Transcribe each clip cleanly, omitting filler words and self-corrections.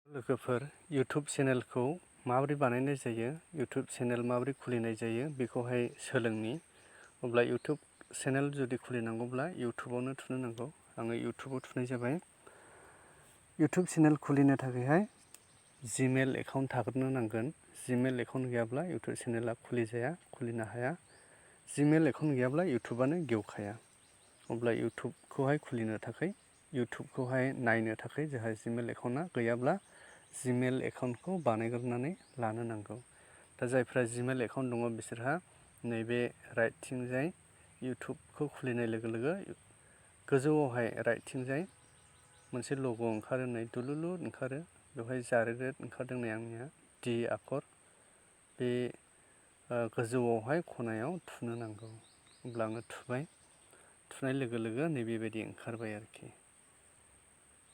लोगोफोर YouTube चेनेलखौ माबोरै बानायनाय जायो, YouTube चेनेल माबोरै खुलिनाय जायो बेखौहाय सोलोंनि। अब्ला YouTube चेनेल जुदि खुलिनांगौब्ला YouTubeआवनो थुनो नांगौ। आङो YouTubeआव थुनाय जाबाय। YouTube चेनेल खुलिनो थाखायहाय Gmail एकाउन्ट थाग्रोनो नांगोन। Gmail एकाउन्ट गैयाब्ला YouTube चेनेला खुलिनो हाया। Gmail एकाउन्ट गैयाब्ला YouTubeआनो गेवखाया। अब्ला YouTubeखौहाय खुलिनो थाखाय YouTubeखौहाय नायनो थाखाय जोंहा Gmail एकाउन्टआ गैयाब्ला Gmail एकाउन्टखौ बानायग्रोनानै लानो नांगौ। दा जायफ्रा Gmail एकाउन्ट दङ बिसोरहा नैबे राइटथिंजाय YouTubeखौ खुलिनाय लोगो लोगो गोजौआवहाय राइटथिंजाय मोनसे लग' ओंखारो, नै दुलुलु ओंखारो। बेवहाय जारेद ओंखारदों नै आंनिया D आखर। बे गोजौआवहाय खनायाव थुनो नांगौ। अब्ला आङो थुबाय। थुनाय लोगो लोगो नैबेबायदि ओंखारबाय आरोखि।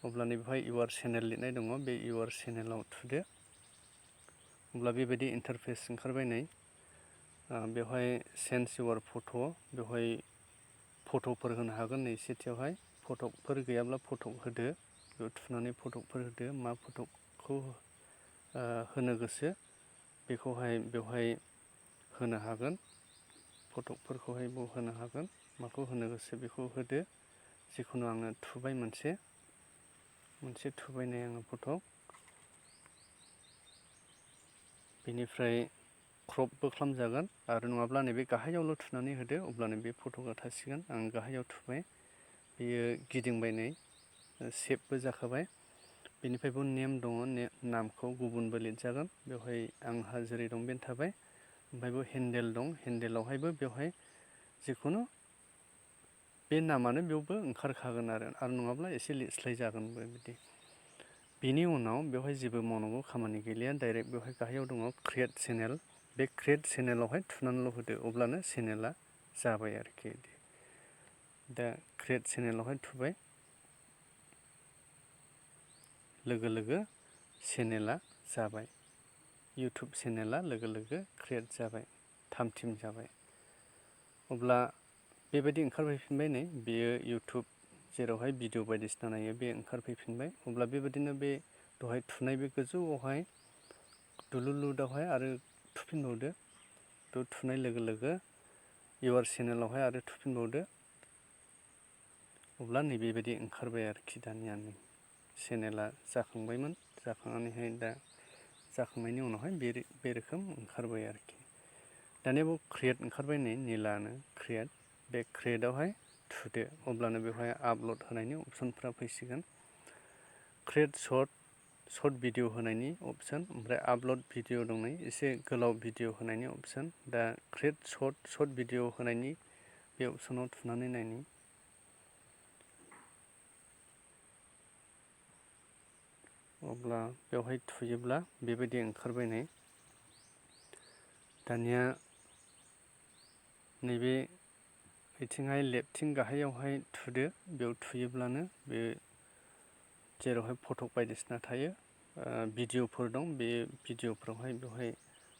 अब्ला नैबेवहाय इउआर चेनेल लिरनाय दङ, बे इउआर चेनेलाव थुदो। अब्ला बेबायदि इन्टारफेस ओंखारबाय नै। बेवहाय सेन्स इउआर फट', बेवहाय फट'फोर होनो हागोन नै सेथियावहाय। फट'फोर गैयाब्ला फट' होदो। बेयाव थुनानै फट'फोर होदो। मा फट'खौ होनो गोसो बेखौहाय बेवहाय होनो हागोन। फट'फोरखौहाय बेयाव होनो हागोन। माखौ होनो गोसो बेखौ होदो। जिखुनु आङो थुबाय मोनसे थुबाय नै आङो फट'। बेनिफ्राय क्रपबो खालामजागोन आरो नङाब्ला नैबे गाहायावल' थुनानै होदो, अब्लानो बे फट'आ थासिगोन। आं गाहायाव थुबाय। बेयो गिदिंबाय नै, सेभबो जाखाबाय। बेनिफ्रायबो नेम दङ, नामखौ गुबुनबो लिरजागोन। बेवहाय आंहा जेरै दं बेनो थाबाय। ओमफ्राय बेयाव हेन्डेल दं, हेन्डेलावहायबो बेवहाय जिखुनु बे नामानो बेयावबो ओंखारखागोन आरो नङाब्ला एसे लिरस्लायजागोनबो बिदि। बेनि उनाव बेवहाय जेबो मावनांगौ खामानि गैलिया, डाइरेक्ट बेवहाय गाहायाव दङ क्रिएट चेनेल। बे क्रिएट चेनेलावहाय थुनानैल' होदो, अब्लानो चेनेला जाबाय आरोखि। दा क्रिएट चेनेलावहाय थुबाय। लोगो लोगो चेनेला जाबाय। YouTube चेनेला लोगो लोगो क्रिएट जाबाय, थामथिम जाबाय। अब्ला बेबायदि ओंखारफैफिनबाय नै, बेयो YouTube जेरावहाय भिडिअ बायदिसिना नायो बे ओंखारफैफिनबाय। अब्ला बेबायदिनो बे दहाय थुनाय बे गोजौआवहाय दुलुलुदावहाय आरो थुफिनबावदो। बेयाव थुनाय लोगो लोगो इउआर चेनेलावहाय आरो थुफिनबावदो। अब्ला नैबेबायदि ओंखारबाय आरोखि दानिया नै चेनेला जाखांबायमोन। जाखांनानैहाय दा जाखांनायनि उनावहाय बे रोखोम ओंखारबाय आरोखि। दानिया बेयाव क्रिएट ओंखारबाय नै निलानो क्रिएट। बे क्रिएटआवहाय थुदो, अब्लानो बेवहाय आपल'ड होनायनि अपसनफ्रा फैसिगोन। क्रिएट सर्ट भिडिअ होनायनि अपसन, ओमफ्राय आपल'ड भिडिअ दं नै एसे गोलाव भिडिअ होनायनि अपसन। दा क्रिएट सर्ट भिडिअ होनायनि बे अपसनाव थुनानै नायनि। अब्ला बेवहाय थुयोब्ला बेबायदि ओंखारबाय नै। दानिया नैबे बिथिंहाय लेफ्टथिं गाहायावहाय थुदो। बेयाव थुयोब्लानो बे जेरावहाय फट' बायदिसिना थायो, भिडिअफोर दं, बे भिडिअफोरावहाय बेवहाय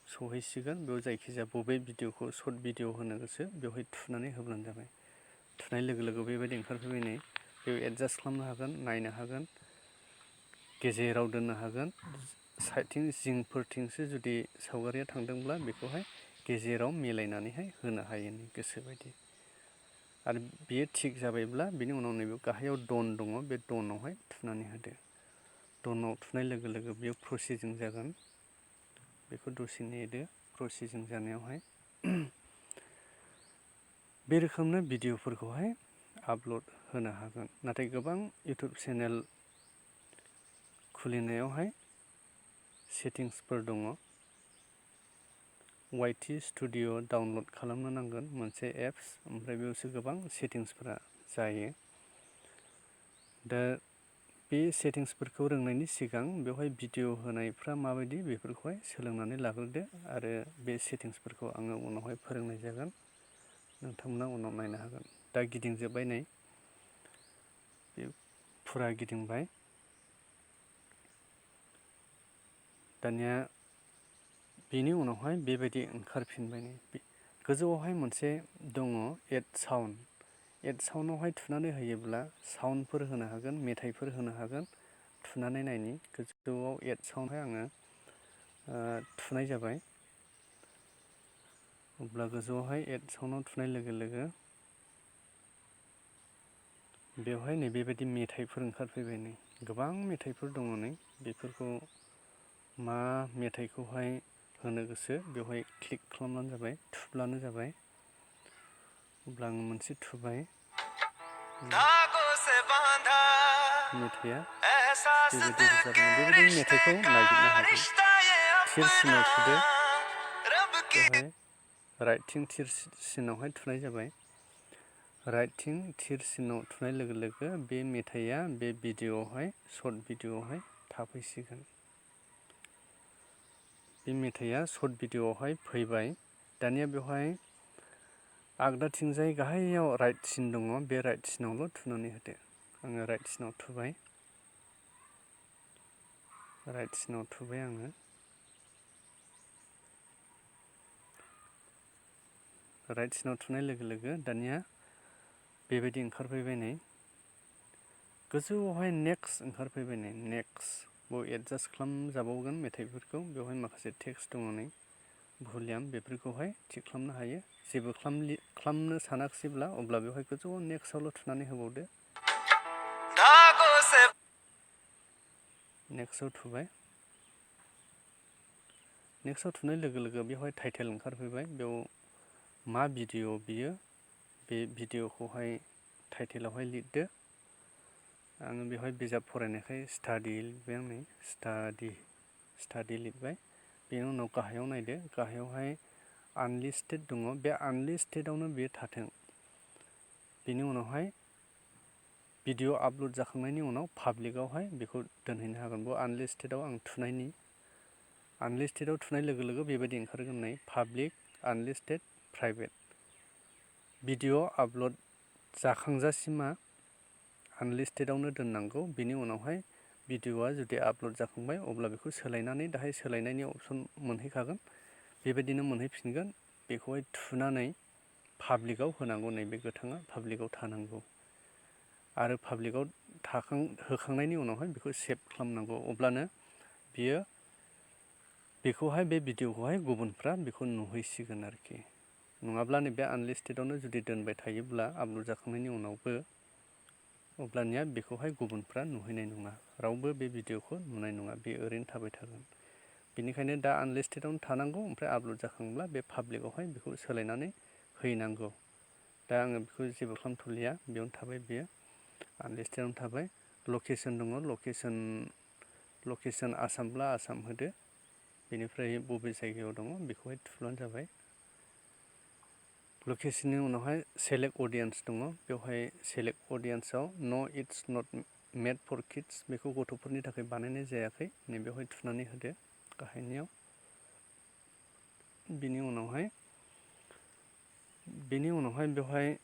सहैसिगोन। बेयाव जायखिजाया बबे भिडिअखौ सर्ट भिडिअ होनो गोसो बेवहाय थुनानै होब्लानो जाबाय। थुनाय लोगो लोगो बेबायदि ओंखारफैबाय नै। बेयाव एडजास्ट खालामनो हागोन, नायनो हागोन, गेजेराव दोननो हागोन। साइडथिं जिंफोरथिंसो जुदि सावगारिया थांदोंब्ला बेखौहाय गेजेराव मिलायनानैहाय होनो हायो गोसोबायदि। आरो बेयो थिग जाबायब्ला बेनि उनाव नैबे गाहायाव डन दङ, बे डनआवहाय थुनानै होदो। डनआव थुनाय लोगो लोगो बेयो प्रसेसिं जागोन। बेखौ दसे नेदो प्रसेसिं जानायावहाय। बे रोखोमनो भिडिअफोरखौहाय आपल'ड होनो हागोन। नाथाय गोबां YouTube चेनेल खुलिनायावहाय सेटिंसफोर दङ। YT स्टुडिअ डाउनल'ड खालामनो नांगोन, मोनसे एप्स। ओमफ्राय बेयावसो गोबां सेटिंसफोरा जायो। दा बे सेटिंसफोरखौ रोंनायनि सिगां बेवहाय भिडिअ होनायफ्रा माबायदि बेफोरखौहाय सोलोंनानै लाग्रोदो। आरो बे सेटिंसफोरखौ आङो उनावहाय फोरोंनाय जागोन, नोंथांमोना उनाव नायनो हागोन। दा गिदिंजोब्बाय नै, बे फुरा गिदिंबाय। दानिया बेनि उनावहाय बेबायदि ओंखारफिनबाय नै। गोजौआवहाय मोनसे दङ एड साउन्ड। एड साउन्डआवहाय थुनानै होयोब्ला साउन्डफोर होनो हागोन, मेथाइफोर होनो हागोन, थुनानै नायनि गोजौआव एड साउन्डहाय आङो थुनाय जाबाय। अब्ला गोजौआवहाय एड साउन्डआव थुनाय लोगो लोगो बेवहाय नै बेबायदि मेथाइफोर ओंखारफैबाय। नै गोबां मेथाइफोर दङ। नै बेफोरखौ मा मेथाइखौहाय होनो गोसो बेवहाय क्लिक खालामबानो जाबाय, थुब्लानो जाबाय। अब्ला आङो मोनसे थुबाय। मेथाइआ बेबायदि रोजाबनाय, बेबायदि मेथाइखौ नागिरनो हागोन। थिर सिनाव थुदो, बेवहाय राइटथिं थिर सिनावहाय थुनाय जाबाय। राइटथिं थिर सिनाव थुनाय लोगो लोगो बे मेथाइआ बे भिडिअ'आवहाय, सर्ट भिडिअ'आवहाय थाफैसिगोन। बे मेथाइआ सर्ट भिडिअ'आवहाय फैबाय। दानिया बेवहाय आगदाथिंजाय गाहायाव राइट सिन दङ, बे राइट सिनावल' थुनानै होदो। आङो राइट सिनाव थुबाय। राइट सिनाव थुबाय आङो। राइट सिनाव थुनाय लोगो लोगो दानिया बेबायदि ओंखारफैबाय। नै गोजौआवहाय नेक्स्ट ओंखारफैबाय। नै नेक्स्ट बाव एडजास्ट खालामजाबावगोन मेथाइफोरखौ। बेवहाय माखासे टेक्स्ट दङ। नै भलिउम बेफोरखौहाय थिग खालामनो हायो। जेबो खालामनो सानाखिसैब्ला अब्ला बेवहाय गोजौआव नेक्स्टआवल' थुनानै होबावदो। नेक्स्टआव थुबाय। नेक्स्टआव थुनाय लोगो लोगो बेवहाय टाइटेल ओंखारफैबाय। बेयाव मा भिडिअ' बियो, बे भिडिअ'खौहाय टाइटेलावहाय लिरदो। आङो बेवहाय बिजाब फरायनायखाय स्टाडि लिरबाय। आं नै स्टाडि लिरबाय। बेनि उनाव गाहायाव नायदो, गाहायावहाय आनलिस्टेड दङ। बे आनलिस्टेडआवनो बेयो थाथों। बेनि उनावहाय भिडिअ' आपल'ड जाखांनायनि उनाव पाब्लिकआवहाय बेखौ दोनहैनो हागोन। बेयाव आनलिस्टेडआव आं थुनायनि, आनलिस्टेडआव थुनाय लोगो लोगो बेबायदि ओंखारगोन। नै पाब्लिक, आनलिस्टेड, प्राइभेट। भिडिअ' आपल'ड जाखांजासिमा आनलिस्टेडआवनो दोननांगौ। बेनि उनावहाय भिडिअ'आ जुदि आपल'ड जाखांबाय अब्ला बेखौ सोलायनानै दाहाय सोलायनायनि अपसन मोनहैखागोन। बेबायदिनो मोनहैफिनगोन। बेखौहाय थुनानै पाब्लिकआव होनांगौ। नैबे गोथाङा पाब्लिकआव थानांगौ। आरो पाब्लिकआव होखांनायनि उनावहाय बेखौ सेभ खालामनांगौ। अब्लानो बियो बेखौहाय, बे भिडिअ'खौहाय गुबुनफ्रा बेखौ नुहैसिगोन आरोखि। नङाब्ला नैबे आनलिस्टेडआवनो जुदि दोनबाय थायोब्ला आपल'ड जाखांनायनि उनावबो, अब्लानिया बेखौहाय गुबुनफ्रा नुहैनाय नङा। रावबो बे भिडिअ'खौ नुनाय नङा। बे ओरैनो थाबाय थागोन। बेनिखायनो दा आनलिस्टेडआवनो थानांगौ। ओमफ्राय आपल'ड जाखांब्ला बे पाब्लिकआवहाय बेखौ सोलायनानै हैनांगौ। दा आङो बेखौ जेबो खालामथ'लिया। बेयावनो थाबाय बेयो। आनलिस्टेडआवनो थाबाय। लकेसन दङ। लकेसन आसामब्ला आसाम होदो। बेनिफ्राय बबे जायगायाव दङ बेखौहाय थुब्लानो जाबाय। लकेसननि उनावहाय सेलेक्ट अडियेन्स दङ। बेवहाय select अडियेन्सआव it's not made for kids, बेखौ गथ'फोरनि थाखाय बानायनाय जायाखै। नैबेवहाय थुनानै होदो गाहायनियाव। बेनि उनावहाय बेवहाय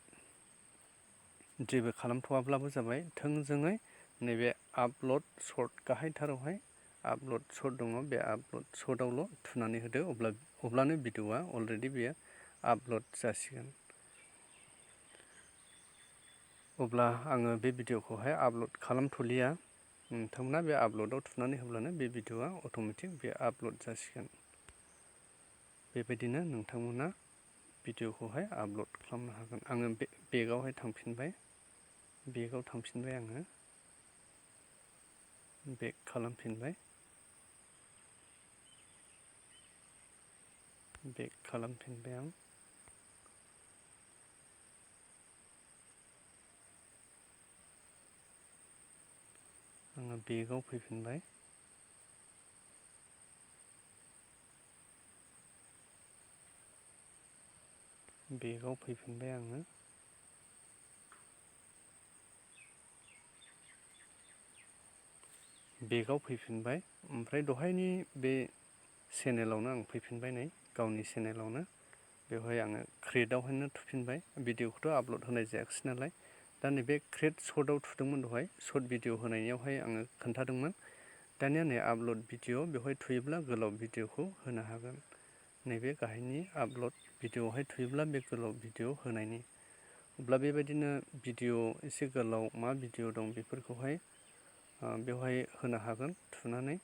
जेबो खालामथ'वाब्लाबो जाबाय। थोंजोङै नैबे आपल'ड सर्ट, गाहायथारावहाय आपल'ड सर्ट दङ। बे आपल'ड सर्टआवल' थुनानै होदो। अब्लानो भिडिअ'आ अलरेडि बेयो आपल'ड जासिगोन। अब्ला आङो बे भिडिअ'खौहाय आपल'ड खालामथ'लिया। नोंथांमोना बे आपल'डआव थुनानै होब्लानो बे भिडिअ'आ अट'मेटिक बे आपल'ड जासिगोन। बेबायदिनो नोंथांमोना भिडिअ'खौहाय आपल'ड खालामनो हागोन। आङो बेगावहाय थांफिनबाय। बेगाव थांफिनबाय आङो। बेक खालामफिनबाय। बेक खालामफिनबाय आं। आङो बेगाव फैफिनबाय। बेगाव फैफिनबाय आङो। बेगाव फैफिनबाय। ओमफ्राय दहायनि बे चेनेलावनो आं फैफिनबाय। नै गावनि चेनेलावनो। बेवहाय आङो क्रिएटआवहायनो थुफिनबाय। भिडिअ'खौथ' आपल'ड होनाय जायाखिसै नालाय। दा नैबे क्रिएट सर्टआव थुदोंमोन दहाय। सर्ट भिडिअ' होनायावहाय आङो खोन्थादोंमोन। दानिया नै आपल'ड भिडिअ' बेवहाय थुयोब्ला गोलाव भिडिअ'खौ होनो हागोन। नैबे गाहायनि आपल'ड भिडिअ'आवहाय थुयोब्ला बे गोलाव भिडिअ' होनायनि। अब्ला बेबायदिनो भिडिअ' एसे गोलाव मा भिडिअ' दं बेफोरखौहाय बेवहाय होनो हागोन थुनानै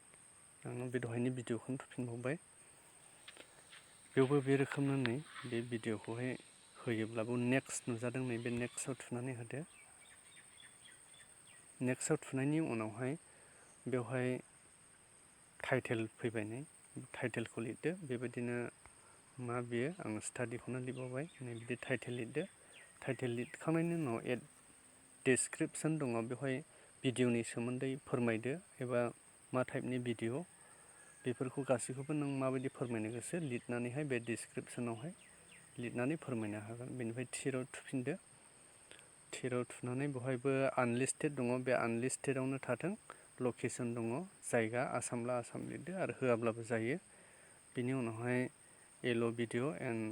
आङो बे दहायनि भिडिअखौनो थुफिनबावबाय बेयावबो बे रोखोमनो बे भिडिअखौहाय होयोब्लाबो नेक्स्ट नुजादों नैबे नेक्स्टआव थुनानै होदो नेक्स्टआव थुनायनि उनावहाय बेवहाय टाइटेल फैबाय नै टाइटेलखौ लिरदो बेबायदिनो मा बियो आं स्टाडिखौनो लिरबावबाय नै बिदि टाइटेल लिरदो टाइटेल लिरखांनायनि उनाव एड डिसक्रिपसन दङ बेवहाय भिडिअनि सोमोन्दै फोरमायदो एबा मा टाइपनि भिडिअ बेफोरखौ गासैखौबो नों माबायदि फोरमायनो गोसो लिरनानैहाय बे डिसक्रिपसनावहाय लिरनानै फोरमायनो हागोन बेनिफ्राय थिराव थुफिनदो थिराव थुनानै बेवहायबो आनलिस्टेड दङ बे आनलिस्टेडआवनो थाथों लकेसन दङ जायगा आसामब्ला आसाम लिरदो आरो होआब्लाबो जायो बिनि उनावहाय एल' भिडिअ एन्ड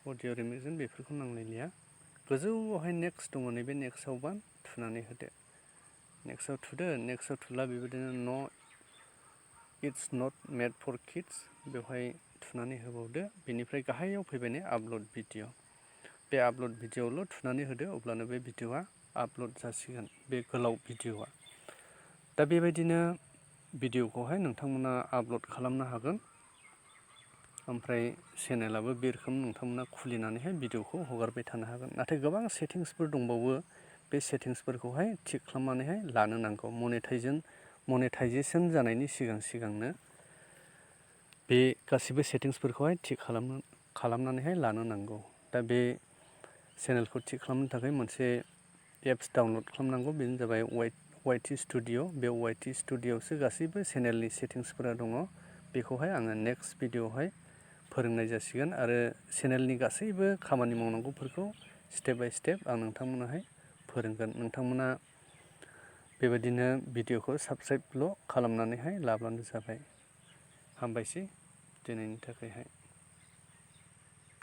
अडिअ रिमिक्सन बेफोरखौ नांलायलिया गोजौआवहाय नेक्स्ट दङ नैबे नेक्स्टआवबा थुनानै होदो नेक्स्टआव थुदो नेक्स्टआव थुब्ला बेबायदिनो न' it's not made for kids बेवहाय थुनानै होबावदो बेनिफ्राय गाहायाव फैबाय नै आपल'ड भिडिअ बे आपल'ड भिडिअआवल' थुनानै होदो अब्लानो बे भिडिअआ आपल'ड जासिगोन बे गोलाव भिडिअआ दा बेबायदिनो भिडिअखौहाय नोंथांमोना आपल'ड खालामनो हागोन ओमफ्राय चेनेलाबो बे रोखोम नोंथांमोना खुलिनानैहाय भिडिअखौ हगारबाय थानो हागोन नाथाय गोबां सेटिंसफोर दंबावो बे सेटिंसफोरखौहाय थिग खालामनानैहाय लानो नांगौ मनेटाइजेसन जानायनि सिगांनो बे गासिबो सेटिंसफोरखौहाय थिग खालामनानैहाय लानो नांगौ दा बे चेनेलखौ थिग खालामनो थाखाय मोनसे एप्स डाउनलड खालामनांगौ बेनो जाबाय वाइटि स्टुडिअ बे वाइटि स्टुडिअआवसो गासैबो चेनेलनि सेटिंसफोरा दङ बेखौहाय आङो नेक्स्ट भिडिअआवहाय फोरोंनाय जासिगोन आरो चेनेलनि गासैबो खामानि मावनांगौफोरखौ स्टेप बाय स्टेप आं नोंथांमोननोहाय फोरोंगोन नोंथांमोना बेबायदिनो भिडिअखौ साबस्क्राइबल' खालामनानैहाय लाब्लानो जाबाय हामबायसै दिनैनि थाखायहाय